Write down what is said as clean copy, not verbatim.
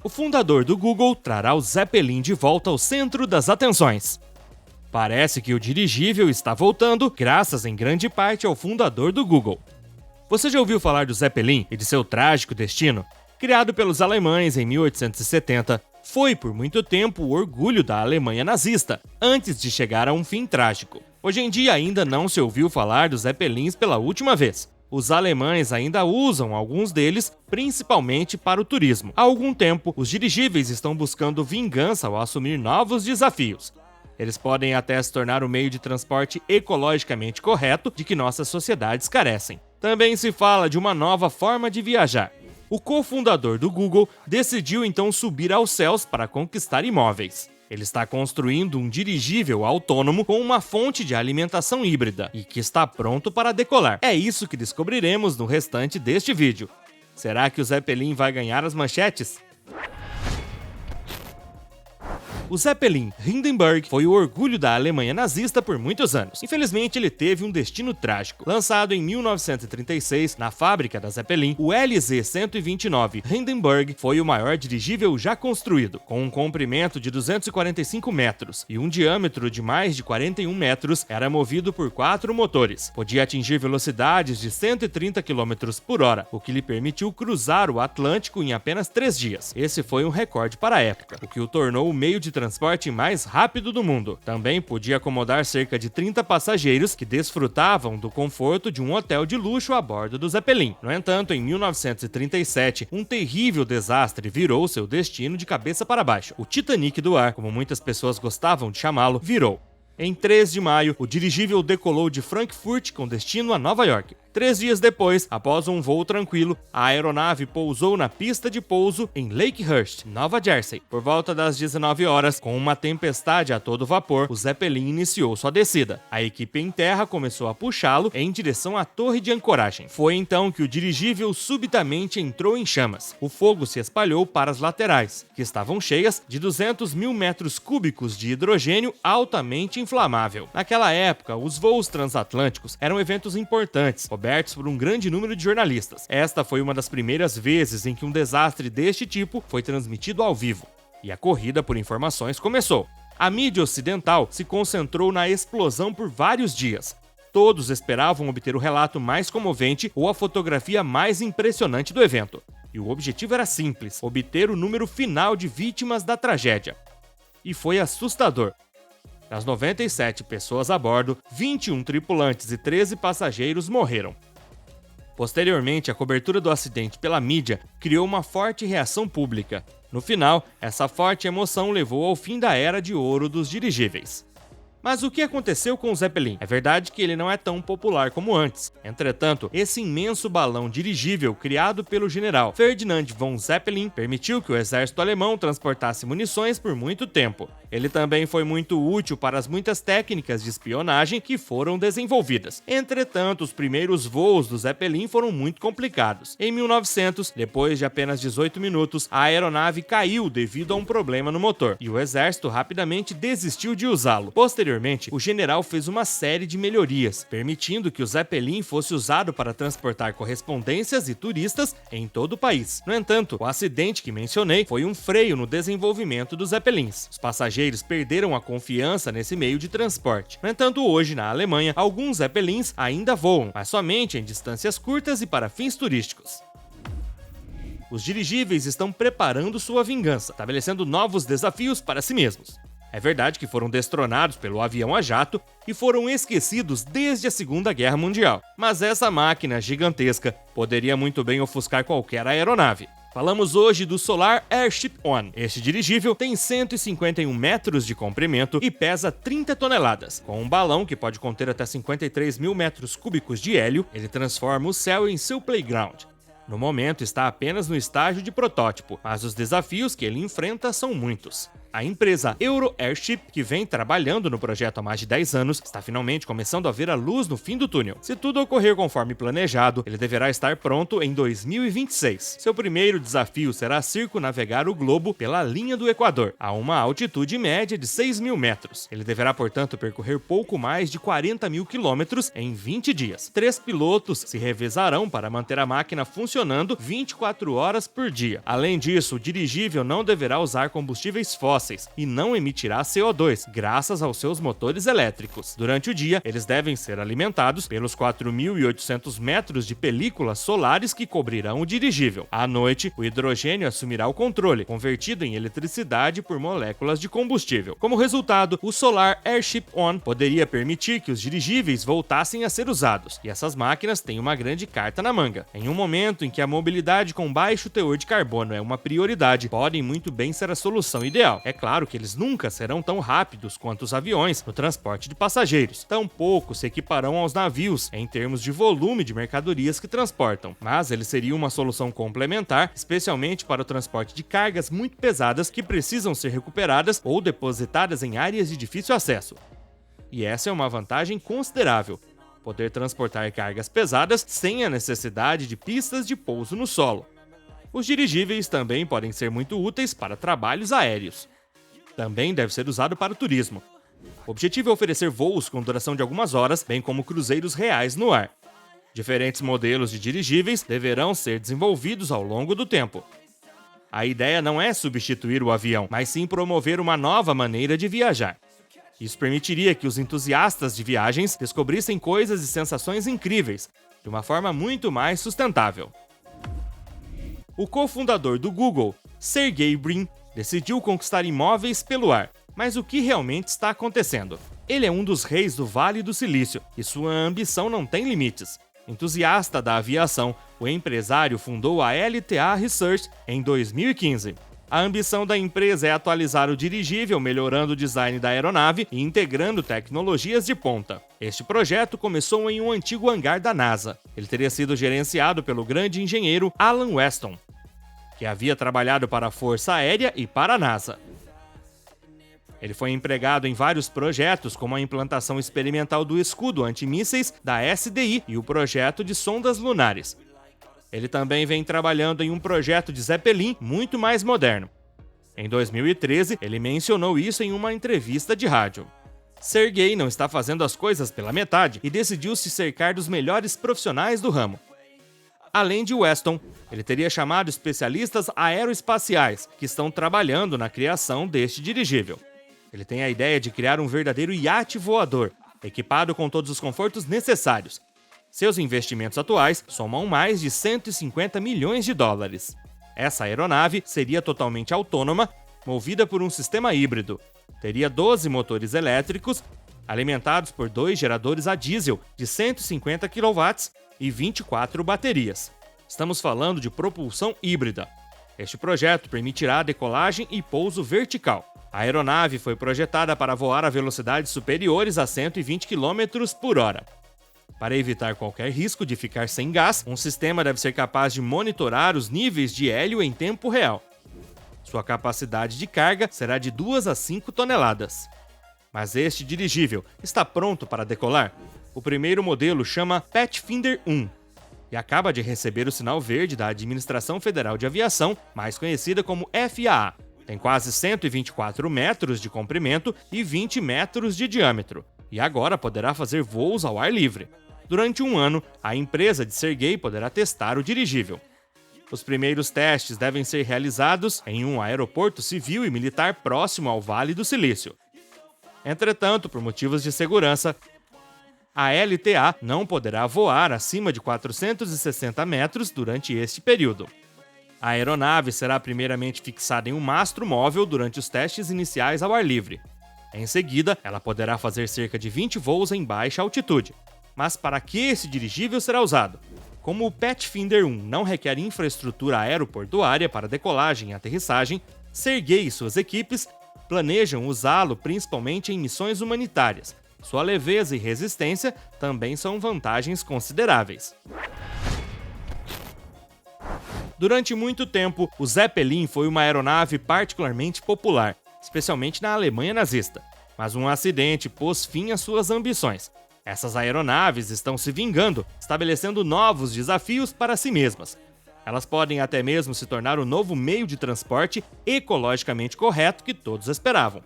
O fundador do Google trará o Zeppelin de volta ao centro das atenções. Parece que o dirigível está voltando, graças em grande parte ao fundador do Google. Você já ouviu falar do Zeppelin e de seu trágico destino? Criado pelos alemães em 1870, foi por muito tempo o orgulho da Alemanha nazista, antes de chegar a um fim trágico. Hoje em dia ainda não se ouviu falar dos Zeppelins pela última vez. Os alemães ainda usam alguns deles, principalmente para o turismo. Há algum tempo, os dirigíveis estão buscando vingança ao assumir novos desafios. Eles podem até se tornar o meio de transporte ecologicamente correto de que nossas sociedades carecem. Também se fala de uma nova forma de viajar. O cofundador do Google decidiu então subir aos céus para conquistar imóveis. Ele está construindo um dirigível autônomo com uma fonte de alimentação híbrida e que está pronto para decolar. É isso que descobriremos no restante deste vídeo. Será que o Zeppelin vai ganhar as manchetes? O Zeppelin Hindenburg foi o orgulho da Alemanha nazista por muitos anos. Infelizmente, ele teve um destino trágico. Lançado em 1936 na fábrica da Zeppelin, o LZ-129 Hindenburg foi o maior dirigível já construído. Com um comprimento de 245 metros e um diâmetro de mais de 41 metros, era movido por 4 motores. Podia atingir velocidades de 130 km por hora, o que lhe permitiu cruzar o Atlântico em apenas 3 dias. Esse foi um recorde para a época, o que o tornou o meio de transporte mais rápido do mundo. Também podia acomodar cerca de 30 passageiros que desfrutavam do conforto de um hotel de luxo a bordo do Zeppelin. No entanto, em 1937, um terrível desastre virou seu destino de cabeça para baixo. O Titanic do ar, como muitas pessoas gostavam de chamá-lo, virou. Em 3 de maio, o dirigível decolou de Frankfurt com destino a Nova York. 3 dias depois, após um voo tranquilo, a aeronave pousou na pista de pouso em Lakehurst, Nova Jersey. Por volta das 19 horas, com uma tempestade a todo vapor, o Zeppelin iniciou sua descida. A equipe em terra começou a puxá-lo em direção à torre de ancoragem. Foi então que o dirigível subitamente entrou em chamas. O fogo se espalhou para as laterais, que estavam cheias de 200 mil metros cúbicos de hidrogênio altamente inflamável. Naquela época, os voos transatlânticos eram eventos importantes, cobertos por um grande número de jornalistas. Esta foi uma das primeiras vezes em que um desastre deste tipo foi transmitido ao vivo. E a corrida por informações começou. A mídia ocidental se concentrou na explosão por vários dias. Todos esperavam obter o relato mais comovente ou a fotografia mais impressionante do evento. E o objetivo era simples: obter o número final de vítimas da tragédia. E foi assustador. Das 97 pessoas a bordo, 21 tripulantes e 13 passageiros morreram. Posteriormente, a cobertura do acidente pela mídia criou uma forte reação pública. No final, essa forte emoção levou ao fim da era de ouro dos dirigíveis. Mas o que aconteceu com o Zeppelin? É verdade que ele não é tão popular como antes. Entretanto, esse imenso balão dirigível criado pelo general Ferdinand von Zeppelin permitiu que o exército alemão transportasse munições por muito tempo. Ele também foi muito útil para as muitas técnicas de espionagem que foram desenvolvidas. Entretanto, os primeiros voos do Zeppelin foram muito complicados. Em 1900, depois de apenas 18 minutos, a aeronave caiu devido a um problema no motor, e o exército rapidamente desistiu de usá-lo. Posteriormente, o general fez uma série de melhorias, permitindo que o Zeppelin fosse usado para transportar correspondências e turistas em todo o país. No entanto, o acidente que mencionei foi um freio no desenvolvimento dos Zeppelins. Os passageiros perderam a confiança nesse meio de transporte. No entanto, hoje, na Alemanha, alguns Zeppelins ainda voam, mas somente em distâncias curtas e para fins turísticos. Os dirigíveis estão preparando sua vingança, estabelecendo novos desafios para si mesmos. É verdade que foram destronados pelo avião a jato e foram esquecidos desde a Segunda Guerra Mundial. Mas essa máquina gigantesca poderia muito bem ofuscar qualquer aeronave. Falamos hoje do Solar Airship One. Este dirigível tem 151 metros de comprimento e pesa 30 toneladas. Com um balão que pode conter até 53 mil metros cúbicos de hélio, ele transforma o céu em seu playground. No momento está apenas no estágio de protótipo, mas os desafios que ele enfrenta são muitos. A empresa Euro Airship, que vem trabalhando no projeto há mais de 10 anos, está finalmente começando a ver a luz no fim do túnel. Se tudo ocorrer conforme planejado, ele deverá estar pronto em 2026. Seu primeiro desafio será circunnavegar o globo pela linha do Equador, a uma altitude média de 6.000 metros. Ele deverá, portanto, percorrer pouco mais de 40.000 quilômetros em 20 dias. 3 pilotos se revezarão para manter a máquina funcionando 24 horas por dia. Além disso, o dirigível não deverá usar combustíveis fósseis e não emitirá CO2, graças aos seus motores elétricos. Durante o dia, eles devem ser alimentados pelos 4.800 metros de películas solares que cobrirão o dirigível. À noite, o hidrogênio assumirá o controle, convertido em eletricidade por moléculas de combustível. Como resultado, o Solar Airship One poderia permitir que os dirigíveis voltassem a ser usados, e essas máquinas têm uma grande carta na manga. Em um momento em que a mobilidade com baixo teor de carbono é uma prioridade, podem muito bem ser a solução ideal. É claro que eles nunca serão tão rápidos quanto os aviões no transporte de passageiros, tampouco se equiparão aos navios em termos de volume de mercadorias que transportam, mas eles seriam uma solução complementar, especialmente para o transporte de cargas muito pesadas que precisam ser recuperadas ou depositadas em áreas de difícil acesso. E essa é uma vantagem considerável: poder transportar cargas pesadas sem a necessidade de pistas de pouso no solo. Os dirigíveis também podem ser muito úteis para trabalhos aéreos. Também deve ser usado para o turismo. O objetivo é oferecer voos com duração de algumas horas, bem como cruzeiros reais no ar. Diferentes modelos de dirigíveis deverão ser desenvolvidos ao longo do tempo. A ideia não é substituir o avião, mas sim promover uma nova maneira de viajar. Isso permitiria que os entusiastas de viagens descobrissem coisas e sensações incríveis, de uma forma muito mais sustentável. O cofundador do Google, Sergey Brin, decidiu conquistar imóveis pelo ar. Mas o que realmente está acontecendo? Ele é um dos reis do Vale do Silício e sua ambição não tem limites. Entusiasta da aviação, o empresário fundou a LTA Research em 2015. A ambição da empresa é atualizar o dirigível, melhorando o design da aeronave e integrando tecnologias de ponta. Este projeto começou em um antigo hangar da NASA. Ele teria sido gerenciado pelo grande engenheiro Alan Weston, que havia trabalhado para a Força Aérea e para a NASA. Ele foi empregado em vários projetos, como a implantação experimental do escudo antimísseis da SDI e o projeto de sondas lunares. Ele também vem trabalhando em um projeto de Zeppelin muito mais moderno. Em 2013, ele mencionou isso em uma entrevista de rádio. Sergey não está fazendo as coisas pela metade e decidiu se cercar dos melhores profissionais do ramo. Além de Weston, ele teria chamado especialistas aeroespaciais que estão trabalhando na criação deste dirigível. Ele tem a ideia de criar um verdadeiro iate voador, equipado com todos os confortos necessários. Seus investimentos atuais somam mais de 150 milhões de dólares. Essa aeronave seria totalmente autônoma, movida por um sistema híbrido. Teria 12 motores elétricos, alimentados por 2 geradores a diesel de 150 kW e 24 baterias. Estamos falando de propulsão híbrida. Este projeto permitirá decolagem e pouso vertical. A aeronave foi projetada para voar a velocidades superiores a 120 km por hora. Para evitar qualquer risco de ficar sem gás, um sistema deve ser capaz de monitorar os níveis de hélio em tempo real. Sua capacidade de carga será de 2 a 5 toneladas. Mas este dirigível está pronto para decolar? O primeiro modelo chama Pathfinder 1 e acaba de receber o sinal verde da Administração Federal de Aviação, mais conhecida como FAA. Tem quase 124 metros de comprimento e 20 metros de diâmetro, e agora poderá fazer voos ao ar livre. Durante um ano, a empresa de Sergey poderá testar o dirigível. Os primeiros testes devem ser realizados em um aeroporto civil e militar próximo ao Vale do Silício. Entretanto, por motivos de segurança, a LTA não poderá voar acima de 460 metros durante este período. A aeronave será primeiramente fixada em um mastro móvel durante os testes iniciais ao ar livre. Em seguida, ela poderá fazer cerca de 20 voos em baixa altitude. Mas para que esse dirigível será usado? Como o Pathfinder 1 não requer infraestrutura aeroportuária para decolagem e aterrissagem, Sergey e suas equipes planejam usá-lo principalmente em missões humanitárias. Sua leveza e resistência também são vantagens consideráveis. Durante muito tempo, o Zeppelin foi uma aeronave particularmente popular. especialmente na Alemanha nazista. Mas um acidente pôs fim às suas ambições. Essas aeronaves estão se vingando, estabelecendo novos desafios para si mesmas. Elas podem até mesmo se tornar o novo meio de transporte ecologicamente correto que todos esperavam.